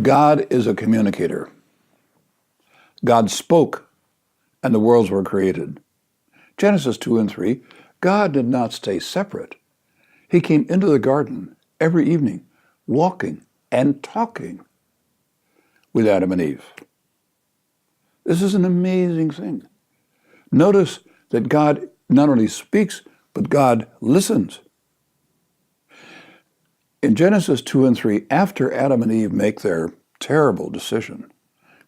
God is a communicator. God spoke, and the worlds were created. Genesis 2 and 3, God did not stay separate. He came into the garden every evening, walking and talking with Adam and Eve. This is an amazing thing. Notice that God not only speaks, but God listens. In Genesis 2 and 3, after Adam and Eve make their terrible decision,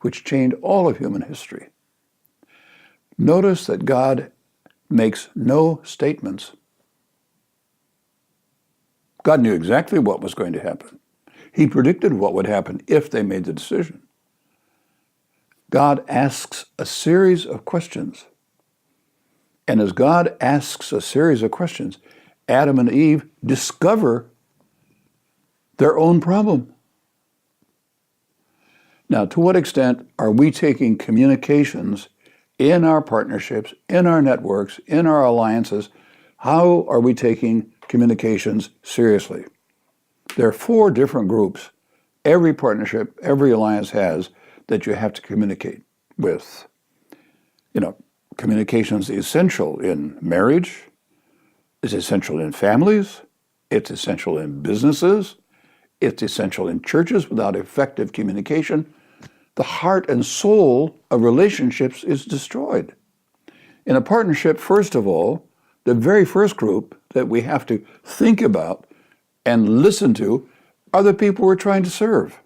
which changed all of human history, notice that God makes no statements. God knew exactly what was going to happen. He predicted what would happen if they made the decision. God asks a series of questions. And as God asks a series of questions, Adam and Eve discover their own problem. Now, to what extent are we taking communications in our partnerships, in our networks, in our alliances? How are we taking communications seriously? There are 4 different groups every partnership, every alliance has that you have to communicate with. Communication is essential in marriage, it's essential in families, it's essential in businesses, it's essential in churches. Without effective communication, the heart and soul of relationships is destroyed. In a partnership, first of all, the very first group that we have to think about and listen to are the people we're trying to serve.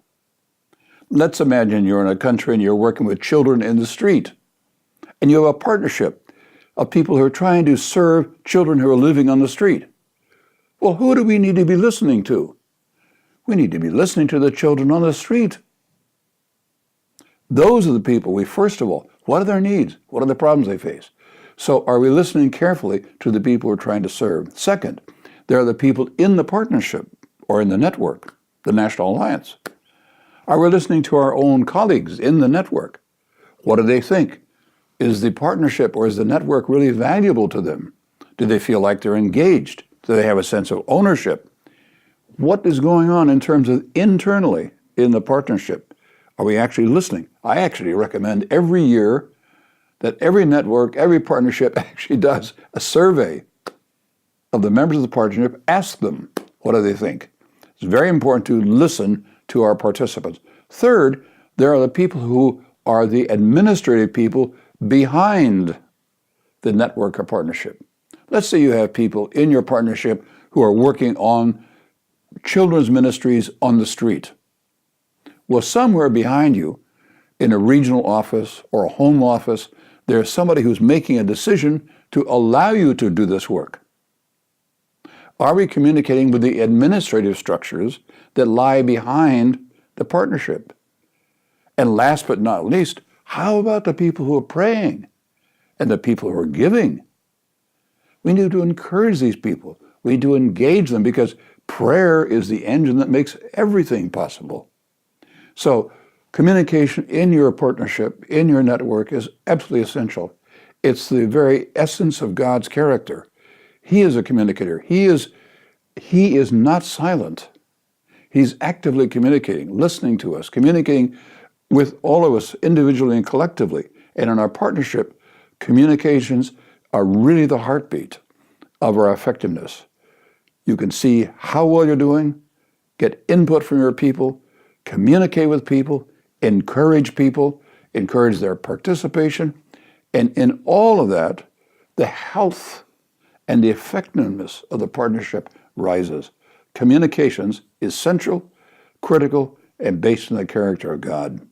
Let's imagine you're in a country and you're working with children in the street, and you have a partnership of people who are trying to serve children who are living on the street. Well, who do we need to be listening to? We need to be listening to the children on the street. Those are the people we, first of all, what are their needs? What are the problems they face? So are we listening carefully to the people we're trying to serve? Second, there are the people in the partnership or in the network, the National Alliance. Are we listening to our own colleagues in the network? What do they think? Is the partnership or is the network really valuable to them? Do they feel like they're engaged? Do they have a sense of ownership? What is going on in terms of internally in the partnership? Are we actually listening? I actually recommend every year that every network, every partnership actually does a survey of the members of the partnership, ask them, what do they think? It's very important to listen to our participants. Third, there are the people who are the administrative people behind the network or partnership. Let's say you have people in your partnership who are working on children's ministries on the street. Well, somewhere behind you, in a regional office or a home office, there's somebody who's making a decision to allow you to do this work. Are we communicating with the administrative structures that lie behind the partnership? And last but not least, how about the people who are praying and the people who are giving? We need to encourage these people. We need to engage them because prayer is the engine that makes everything possible. So communication in your partnership, in your network is absolutely essential. It's the very essence of God's character. He is a communicator. He is not silent. He's actively communicating, listening to us, communicating with all of us individually and collectively. And in our partnership, communications are really the heartbeat of our effectiveness. You can see how well you're doing, get input from your people, communicate with people, encourage their participation, and in all of that, the health and the effectiveness of the partnership rises. Communications is central, critical, and based on the character of God.